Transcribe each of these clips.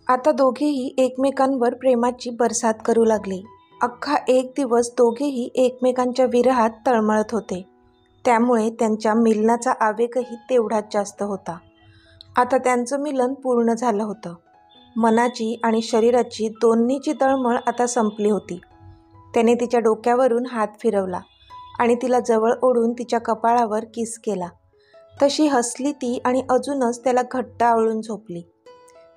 आता दोघेही एकमेकांवर प्रेमाची बरसात करू लागले. अख्खा एक दिवस दोघेही एकमेकांच्या विरहात तळमळत होते. त्यामुळे त्यांच्या मिलनाचा आवेगही तेवढाच जास्त होता. आता त्यांचं मिलन पूर्ण झालं होतं. मनाची आणि शरीराची दोन्हीची तळमळ आता संपली होती. त्याने तिच्या डोक्यावरून हात फिरवला आणि तिला जवळ ओढून तिच्या कपाळावर किस केला. तशी हसली ती आणि अजूनच त्याला घट्ट आवळून झोपली.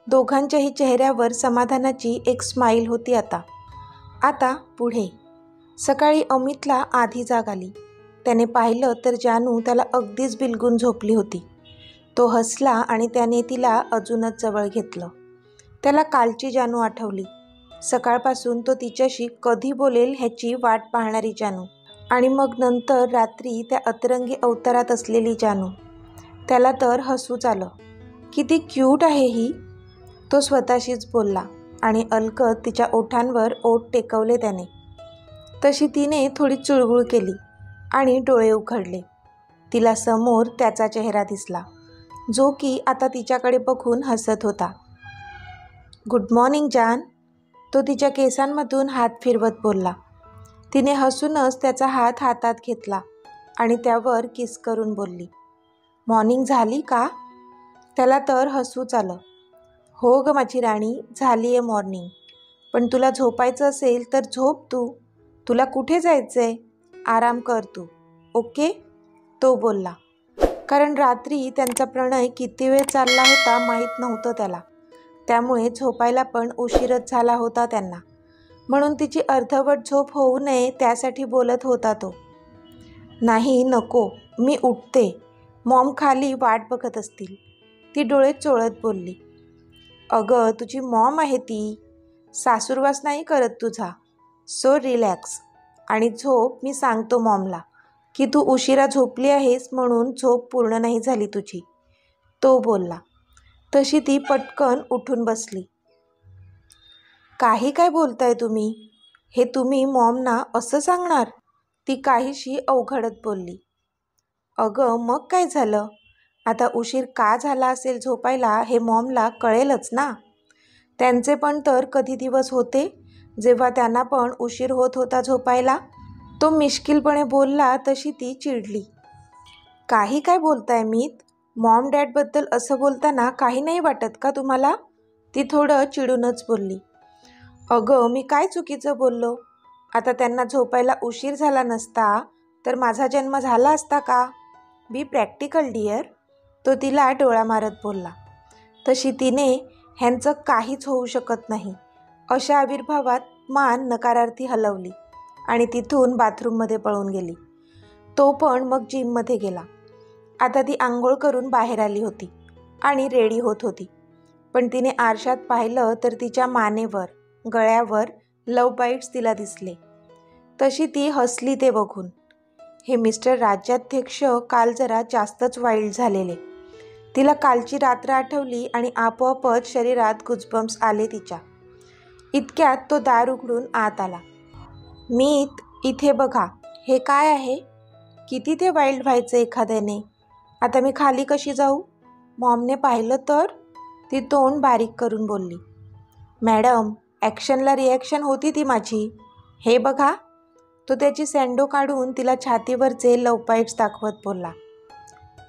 दोघांच्याही चेहऱ्यावर समाधानाची एक स्माईल होती. आता पुढे. सकाळी अमितला आधी जाग आली. त्याने पाहिलं तर जानू त्याला अगदीच बिलगून झोपली होती. तो हसला आणि त्याने तिला अजूनच जवळ घेतलं. त्याला कालची जानू आठवली. सकाळपासून तो तिच्याशी कधी बोलेल ह्याची वाट पाहणारी जानू, आणि मग नंतर रात्री त्या अतरंगी अवतारात असलेली जानू. त्याला तर हसूच आलं. किती क्यूट आहे ही, तो स्वतःशीच बोलला आणि अलगद तिच्या ओठांवर ओठ टेकवले त्याने. तशी तिने थोडी चुळबुळ केली आणि डोळे उघडले. तिला समोर त्याचा चेहरा दिसला, जो की आता तिच्याकडे बघून हसत होता. गुड मॉर्निंग जान, तो तिच्या केसांमधून हात फिरवत बोलला. तिने हसूनच त्याचा हात हातात घेतला आणि त्यावर किस करून बोलली, मॉर्निंग झाली का? त्याला तर हसूच आलं. हो ग माझी राणी, झाली आहे मॉर्निंग. पण तुला झोपायचं असेल तर झोप तू. तुला कुठे जायचं आहे? आराम कर तू, ओके, तो बोलला. कारण रात्री त्यांचा प्रणय किती वेळ चालला होता माहीत नव्हतं त्याला. त्यामुळे झोपायला पण उशीरच झाला होता त्यांना. म्हणून तिची अर्धवट झोप होऊ नये त्यासाठी बोलत होता तो. नाही नको, मी उठते. मॉम खाली वाट बघत असतील, ती डोळे चोळत बोलली. अगं तुझी मॉम आहे ती, सासूरवास नाही करत तुझा. सो रिलॅक्स आणि झोप. मी सांगतो मॉमला की तू उशिरा झोपली आहेस म्हणून झोप पूर्ण नाही झाली तुझी, तो बोलला. तशी ती पटकन उठून बसली. काही काय बोलताय तुम्ही? हे तुम्ही मॉमना असं सांगणार? ती काहीशी अवघडत बोलली. अगं मग काय झालं? आता उशीर का झाला असेल झोपायला हे मॉमला कळेलच ना. त्यांचे पण तर कधी दिवस होते जेव्हा त्यांना पण उशीर होत होता झोपायला. तो मिश्किलपणे बोलला. तशी ती चिडली. काही काय बोलताय मीत? मॉम डॅडबद्दल असं बोलताना काही नाही वाटत का तुम्हाला? ती थोडं चिडूनच बोलली. अगं मी काय चुकीचं बोललो? आता त्यांना झोपायला उशीर झाला नसता तर माझा जन्म झाला असता का? बी प्रॅक्टिकल डिअर, तो तिला डोळा मारत बोलला. तशी तिने ह्यांचं काहीच होऊ शकत नाही अशा आविर्भावात मान नकारार्थी हलवली आणि तिथून बाथरूममध्ये पळून गेली. तो पण मग जिममध्ये गेला. आता ती आंघोळ करून बाहेर आली होती आणि रेडी होत होती. पण तिने आरशात पाहिलं तर तिच्या मानेवर, गळ्यावर लव बाईट्स तिला दिसले. तशी ती हसली ते बघून. हे मिस्टर राज्याध्यक्ष काल जरा जास्तच वाईल्ड झालेले. तिला कालची रात्र आठवली आणि आपोआपच शरीरात गुजबम्स आले तिच्या. इतक्यात तो दार उघडून आत आला. मीत, इथे बघा, हे काय आहे? किती ते वाईल्ड व्हायचं एखाद्याने. आता मी खाली कशी जाऊ? मॉमने पाहिलं तर, ती तोंड बारीक करून बोलली. मॅडम, ॲक्शनला रिॲक्शन होती ती माझी. हे बघा, तो त्याची सँडो काढून तिला छातीवरचे लव बाईट्स दाखवत बोलला.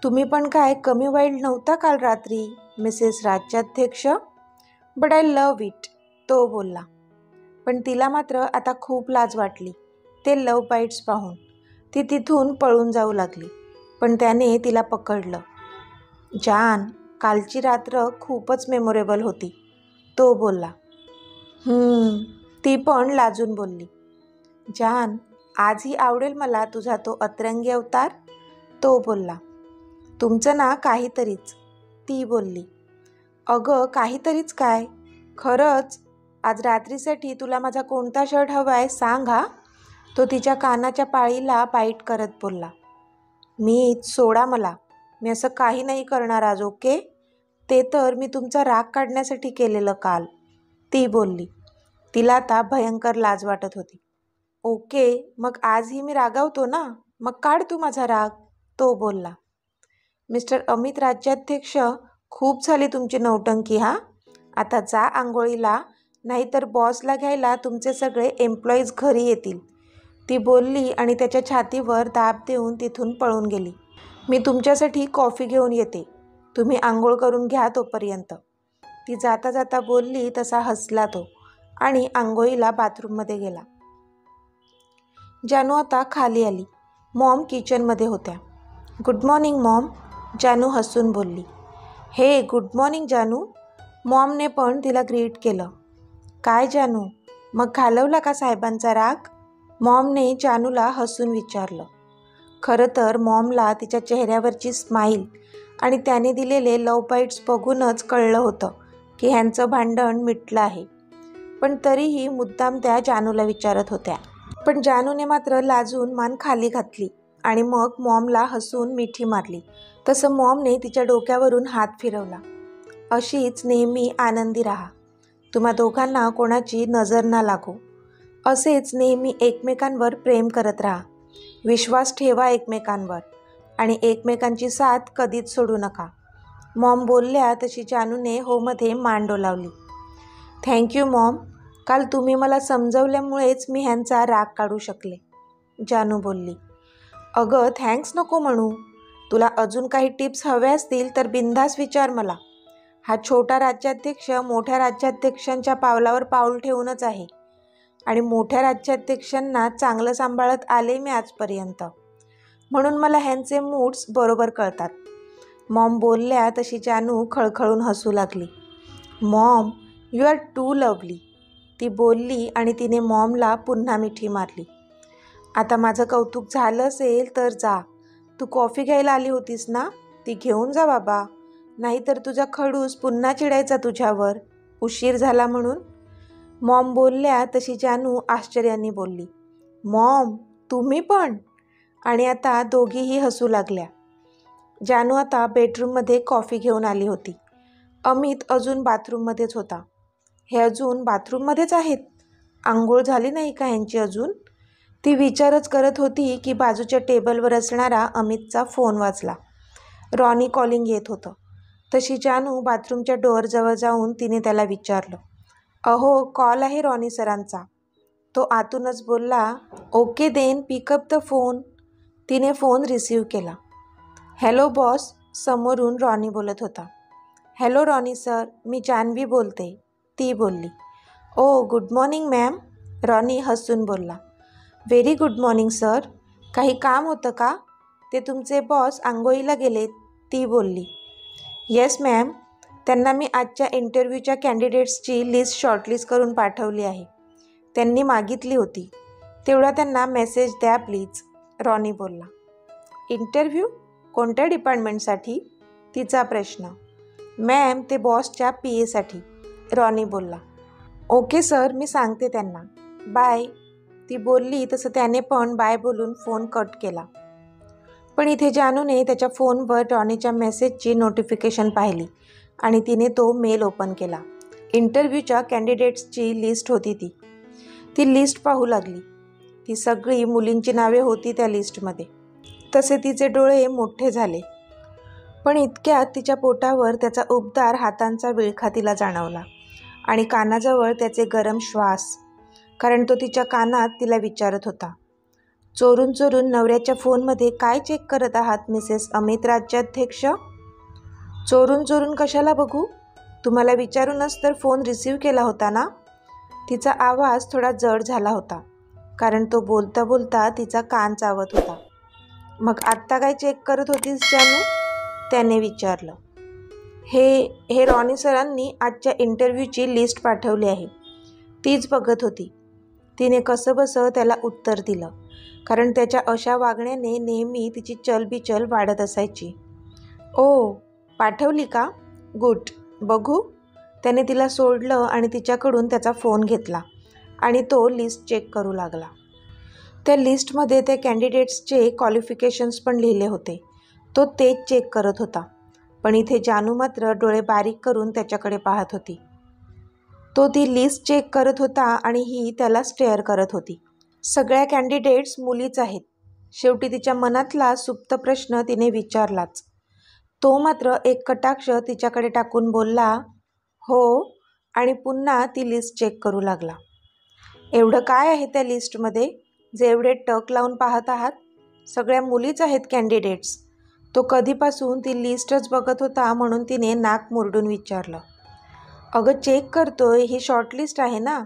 तुम्ही पण काय कमी वाईल्ड नव्हता काल रात्री Mrs Rajyadhyaksha? But I love it, तो बोलला. पण तिला मात्र आता खूप लाज वाटली ते लव बाईट्स पाहून. ती तिथून पळून जाऊ लागली. पण त्याने तिला पकडलं. जान, कालची रात्र खूपच मेमोरेबल होती, तो बोलला. ती पण लाजून बोलली. जान, आजही आवडेल मला तुझा तो अतरंगी अवतार, तो बोलला. तुमचं ना काहीतरीच, ती बोलली. अगं काहीतरीच काय, खरंच आज रात्रीसाठी तुला माझा कोणता शर्ट हवा आहे सांग हा, तो तिच्या कानाच्या पाळीला बाईट करत बोलला. मी सोडा मला, मी असं काही नाही करणार आज, ओके? ते तर मी तुमचा राग काढण्यासाठी केलेलं काल, ती बोलली. तिला आता भयंकर लाज वाटत होती. ओके, मग आजही मी रागावतो ना, मग काढ तू माझा राग, तो बोलला. मिस्टर अमित राज्याध्यक्ष, खूप झाली तुमची नौटंकी हा. आता जा आंघोळीला, नाहीतर बॉसला घ्यायला तुमचे सगळे एम्प्लॉईज घरी येतील, ती बोलली आणि त्याच्या छातीवर दाब देऊन तिथून पळून गेली. मी तुमच्यासाठी कॉफी घेऊन येते, तुम्ही आंघोळ करून घ्या तोपर्यंत, ती जाता जाता बोलली. तसा हसला तो आणि आंघोळीला बाथरूममध्ये गेला. जानू आता खाली आली. मॉम किचनमध्ये होत्या. गुड मॉर्निंग मॉम, जानू हसून बोलली. हे गुड मॉर्निंग जानू, मॉमने पण तिला ग्रीट केलं. काय जानू, मग घालवला का साहेबांचा राग, मॉमने जानूला हसून विचारलं. खरं तर मॉमला तिच्या चेहऱ्यावरची स्माईल आणि त्याने दिलेले लव बाईट्स बघूनच कळलं होतं की ह्यांचं भांडण मिटलं आहे. पण तरीही मुद्दाम त्या जानूला विचारत होत्या. पण जानूने मात्र लाजून मान खाली घातली आणि मग मॉमला हसून मिठी मारली. तसं मॉमने तिच्या डोक्यावरून हात फिरवला. अशीच नेहमी आनंदी राहा, तुम्हा दोघांना कोणाची नजर ना लागो, असेच नेहमी एकमेकांवर प्रेम करत राहा, विश्वास ठेवा एकमेकांवर आणि एकमेकांची साथ कधीच सोडू नका. मॉम बोलल्या तशी जानूने होमध्ये मान डोलावली. थँक्यू मॉम, काल तुम्ही मला समजवल्यामुळेच मी ह्यांचा राग काढू शकले, जानू बोलली. अगं थँक्स नको म्हणू, तुला अजून काही टिप्स हव्या असतील तर बिनधास्त विचार मला. हा छोटा राज्याध्यक्ष मोठ्या राज्याध्यक्षांच्या पावलावर पाऊल ठेवूनच आहे आणि मोठ्या राज्याध्यक्षांना चांगलं सांभाळत आले मी आजपर्यंत, म्हणून मला ह्यांचे मूड्स बरोबर कळतात. मॉम बोलल्या तशी जानू खळखळून हसू लागली. Mom, you are too lovely, ती बोलली आणि तिने मॉमला पुन्हा मिठी मारली. आता माझं कौतुक झालं असेल तर जा, तू कॉफी घ्यायला आली होतीस ना, ती घेऊन जा बाबा, नाहीतर तुझा खडूस पुन्हा चिडायचा तुझ्यावर, उशीर झाला म्हणून. मॉम बोलल्या तशी जानू आश्चर्याने बोलली. मॉम, तुम्ही पण, आणि आता दोघीही हसू लागल्या. जानू आता बेडरूममध्ये कॉफी घेऊन आली होती. अमित अजून बाथरूममध्येच होता. हे अजून बाथरूममध्येच आहेत, आंघोळ झाली नाही का ह्यांची अजून, ती विचारच करत होती की बाजूच्या टेबलवर असणारा अमितचा फोन वाजला. रॉनी कॉलिंग येत होतं. तशी जानू बाथरूमच्या डोअरजवळ जाऊन तिने त्याला विचारलं. अहो, कॉल आहे रॉनी सरांचा. तो आतूनच बोलला. Okay then pick up the phone. तिने फोन रिसीव्ह केला. हॅलो बॉस, समोरून रॉनी बोलत होता. हॅलो रॉनी सर, मी जान्हवी बोलते, ती बोलली. Oh good morning ma'am, Ronnie हसून बोलला. व्हेरी गुड मॉर्निंग सर, काही काम होतं का, ते तुमचे बॉस आंघोळीला गेलेत, ती बोलली. येस मॅम, त्यांना मी आजच्या इंटरव्ह्यूच्या कॅन्डिडेट्सची लिस्ट शॉर्टलिस्ट करून पाठवली आहे, त्यांनी मागितली होती, तेवढा त्यांना मेसेज द्या प्लीज, रॉनी बोलला. इंटरव्ह्यू कोणत्या डिपार्टमेंटसाठी, तिचा प्रश्न. मॅम, ते बॉसच्या PA साठी, रॉनी बोलला. ओके सर, मी सांगते त्यांना, बाय, ती बोलली. तसं त्याने पण बाय बोलून फोन कट केला. पण इथे जानूने त्याच्या फोनवर रॉनीच्या मेसेजची नोटिफिकेशन पाहिली आणि तिने तो मेल ओपन केला. इंटरव्ह्यूच्या कॅन्डिडेट्सची लिस्ट होती ती लिस्ट पाहू लागली. ती सगळी मुलींची नावे होती त्या लिस्टमध्ये. तसे तिचे डोळे मोठे झाले. पण इतक्यात तिच्या पोटावर त्याचा उबदार हातांचा विळखा तिला जाणवला आणि कानाजवळ त्याचे गरम श्वास, कारण तो तिच्या कानात तिला विचारत होता. चोरून चोरून नवऱ्याच्या फोनमध्ये काय चेक करत आहात मिसेस अमित राज्याध्यक्ष, चोरून चोरून कशाला बघू, तुम्हाला विचारूनच तर फोन रिसीव्ह केला होता ना. तिचा आवाज थोडा जड झाला होता, कारण तो बोलता बोलता तिचा कान चावत होता. मग आत्ता काय चेक करत होतीस जानू, त्याने विचारलं. हे रॉनी सरांनी आजच्या इंटरव्ह्यूची लिस्ट पाठवली आहे, तीच बघत होती, तिने कसंबसं त्याला उत्तर दिलं, कारण त्याच्या अशा वागण्याने नेहमी तिची चलबिचल वाढत असायची. ओ, पाठवली का, गुड, बघू, त्याने तिला सोडलं आणि तिच्याकडून त्याचा फोन घेतला आणि तो लिस्ट चेक करू लागला. त्या लिस्टमध्ये त्या कॅन्डिडेट्सचे क्वालिफिकेशन्स पण लिहिले होते. तो तेच चेक करत होता. पण इथे जानू मात्र डोळे बारीक करून त्याच्याकडे पाहत होती. तो ती लिस्ट चेक करत होता आणि ही त्याला स्टेअर करत होती. सगळ्या कॅन्डिडेट्स मुलीच आहेत. शेवटी तिच्या मनातला सुप्त प्रश्न तिने विचारलाच. तो मात्र एक कटाक्ष तिच्याकडे टाकून बोलला. हो, आणि पुन्हा ती लिस्ट चेक करू लागला. एवढं काय आहे त्या लिस्टमध्ये जे एवढे टक लावून पाहत आहात? सगळ्या मुलीच आहेत कॅन्डिडेट्स. तो कधीपासून ती लिस्टच बघत होता म्हणून तिने नाक मुरडून विचारलं. अगं चेक करतोय, ही शॉर्टलिस्ट आहे ना.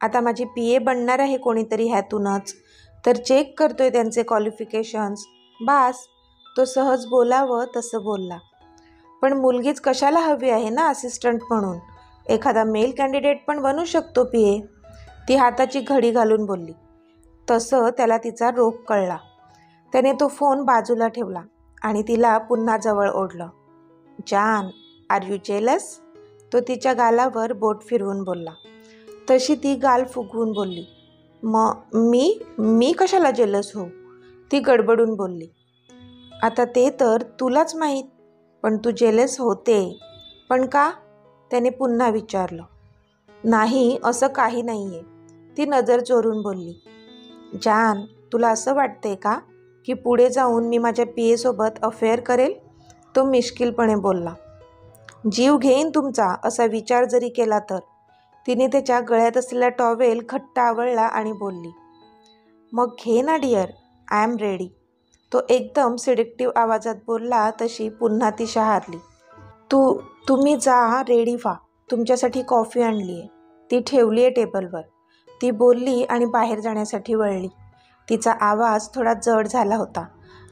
आता माझी PA बनणार आहे कोणीतरी ह्यातूनच, तर चेक करतोय त्यांचे क्वालिफिकेशन्स. बास. तो सहज बोलावं तसं बोलला. पण मुलगीच कशाला हवी आहे ना असिस्टंट म्हणून. एखादा मेल कॅन्डिडेट पण बनू शकतो PA. ती हाताची घडी घालून बोलली. तसं त्याला तिचा रोग कळला. त्याने तो फोन बाजूला ठेवला आणि तिला पुन्हा जवळ ओढलं. जान, आर यू जेलस? तो तिच्या गालावर बोट फिरवून बोलला. तशी ती गाल फुगवून बोलली. मी कशाला जेलस होऊ? ती गडबडून बोलली. आता ते तर तुलाच माहीत, पण तू जेलस होते. पण का? त्याने पुन्हा विचारलं. नाही, असं काही नाही आहे. ती नजर चोरून बोलली. जान, तुला असं वाटतंय का की पुढे जाऊन मी माझ्या PA सोबत अफेअर करेल? तो मिश्किलपणे बोलला. जीव घेईन तुमचा असा विचार जरी केला तर. तिने त्याच्या गळ्यात असलेला टॉवेल घट्ट आवळला आणि बोलली. मग घे ना डिअर, आय एम रेडी. तो एकदम सिडिक्टिव्ह आवाजात बोलला तशी पुन्हा ती शहारली. तुम्ही जा, रेडी व्हा. तुमच्यासाठी कॉफी आणली आहे. ती ठेवली आहे टेबलवर. ती बोलली आणि बाहेर जाण्यासाठी वळली. तिचा आवाज थोडा जड झाला होता.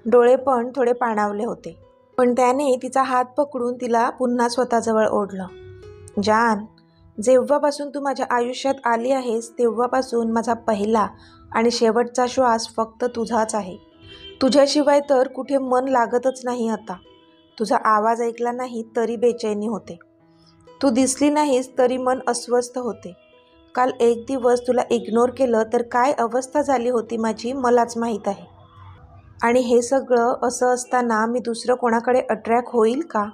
डोळे पण थोडे पाणावले होते. पण त्याने तिचा हात पकडून तिला पुन्हा स्वतःजवळ ओढलं. जान, जेव्हापासून तू माझ्या आयुष्यात आली आहेस तेव्हापासून माझा पहिला आणि शेवटचा श्वास फक्त तुझाच आहे. तुझ्याशिवाय तर कुठे मन लागतच नाही आता. तुझा आवाज ऐकला नाही तरी बेचैनी होते. तू दिसली नाहीस तरी मन अस्वस्थ होते. काल एक दिवस तुला इग्नोर केलं तर काय अवस्था झाली होती माझी मलाच माहीत आहे. आणि हे सगळं असं असताना मी दुसरं कोणाकडे अट्रॅक्ट होईल का?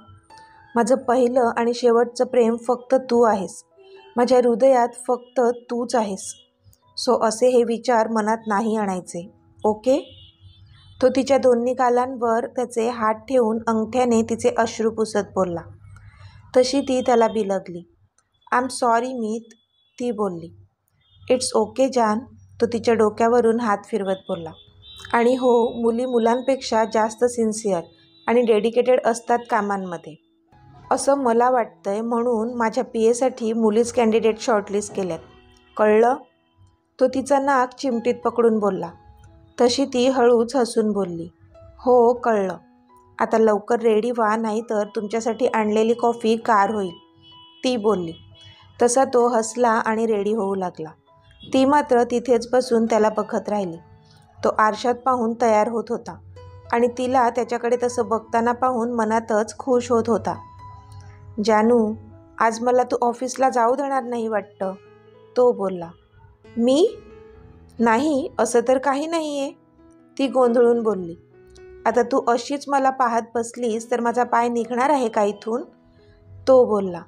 माझं पहिलं आणि शेवटचं प्रेम फक्त तू आहेस. माझ्या हृदयात फक्त तूच आहेस. सो असे हे विचार मनात नाही आणायचे, ओके? तो तिच्या दोन्ही गालांवर त्याचे हात ठेवून अंगठ्याने तिचे अश्रू पुसत बोलला. तशी ती त्याला बिलगली. आय एम सॉरी मीत, ती बोलली. इट्स ओके जान, तो तिच्या डोक्यावरून हात फिरवत बोलला. आणि हो, मुली मुलांपेक्षा जास्त सिन्सिअर आणि डेडिकेटेड असतात कामांमध्ये असं मला वाटतंय, म्हणून माझ्या PAसाठी मुलीच कॅन्डिडेट शॉर्टलिस्ट केल्यात. कळलं? तो तिचा नाक चिमटीत पकडून बोलला. तशी ती हळूच हसून बोलली. हो, कळलं. आता लवकर रेडी व्हा, नाहीतर तुमच्यासाठी आणलेली कॉफी गार होईल, ती बोलली. तसा तो हसला आणि रेडी होऊ लागला. ती मात्र तिथेच बसून त्याला बघत राहिली. तो आरशात पाहून तयार होत होता आणि तिला त्याच्याकडे तसं बघताना पाहून मनातच खुश होत होता. जानू, आज मला तू ऑफिसला जाऊ देणार नाही वाटतं, तो बोलला. मी? नाही, असं तर काही नाही आहे, ती गोंधळून बोलली. आता तू अशीच मला पाहत बसलीस तर माझा पाय निघणार आहे का इथून? तो बोलला.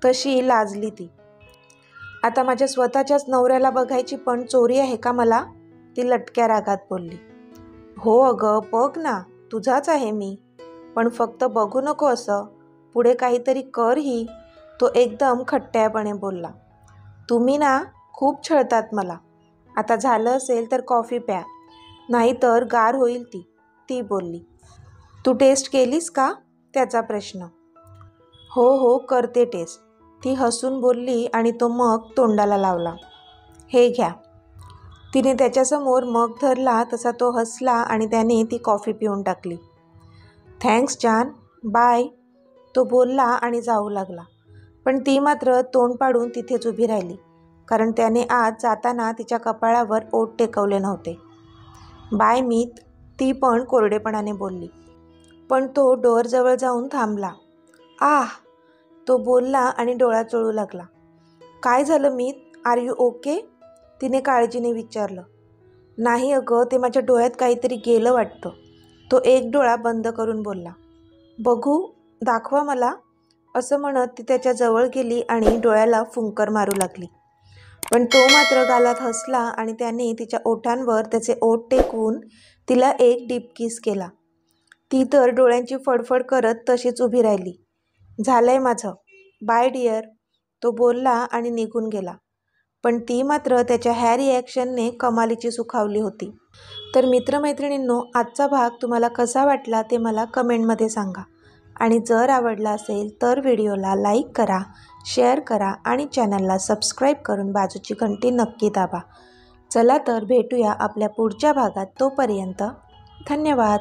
तशी लाजली ती. आता माझ्या स्वतःच्याच नवऱ्याला बघायची पण चोरी आहे का मला? ती लटक्या रागात बोलली. हो अगं, बघ ना, तुझाच आहे मी. पण फक्त बघू नको असं, पुढे काहीतरी कर ही, तो एकदम खट्ट्यापणे बोलला. तुम्ही ना खूप छळतात मला. आता झालं असेल तर कॉफी प्या, नाहीतर गार होईल ती बोलली. तू टेस्ट केलीस का? त्याचा प्रश्न. हो, करते टेस्ट, ती हसून बोलली आणि तो मग तोंडाला लावला. हे घ्या. तिने त्याच्यासमोर मग धरला तसा तो हसला आणि त्याने ती कॉफी पिऊन टाकली. थँक्स जान, बाय, तो बोलला आणि जाऊ लागला. पण ती मात्र तोंड पाडून तिथेच उभी राहिली, कारण त्याने आज जाताना तिच्या कपाळावर ओठ टेकवले नव्हते. बाय मीत, ती पण कोरडेपणाने बोलली. पण तो डोअरजवळ जाऊन थांबला. आह, तो बोलला आणि डोळा चोळू लागला. काय झालं मीत, आर यू ओके? तिने काळजीने विचारलं. नाही अगं, ते माझ्या डोळ्यात काहीतरी गेलं वाटतं, तो एक डोळा बंद करून बोलला. बघू, दाखवा मला, असं म्हणत ती त्याच्या जवळ गेली आणि डोळ्याला फुंकर मारू लागली. पण तो मात्र गालात हसला आणि त्याने तिच्या ओठांवर त्याचे ओठ टेकवून तिला एक डीप किस केला. ती तर डोळ्यांची फडफड करत तशीच उभी राहिली. झालंय माझं, बाय डिअर, तो बोलला आणि निघून गेला. पण ती मात्र त्याच्या ह्या रिॲक्शनने कमालीची सुखावली होती. तर मित्रमैत्रिणींनो, आजचा भाग तुम्हाला कसा वाटला ते मला कमेंटमध्ये सांगा. आणि जर आवडला असेल तर व्हिडिओला लाईक करा, शेअर करा आणि चॅनलला सबस्क्राईब करून बाजूची घंटी नक्की दाबा. चला तर भेटूया आपल्या पुढच्या भागात. तोपर्यंत धन्यवाद.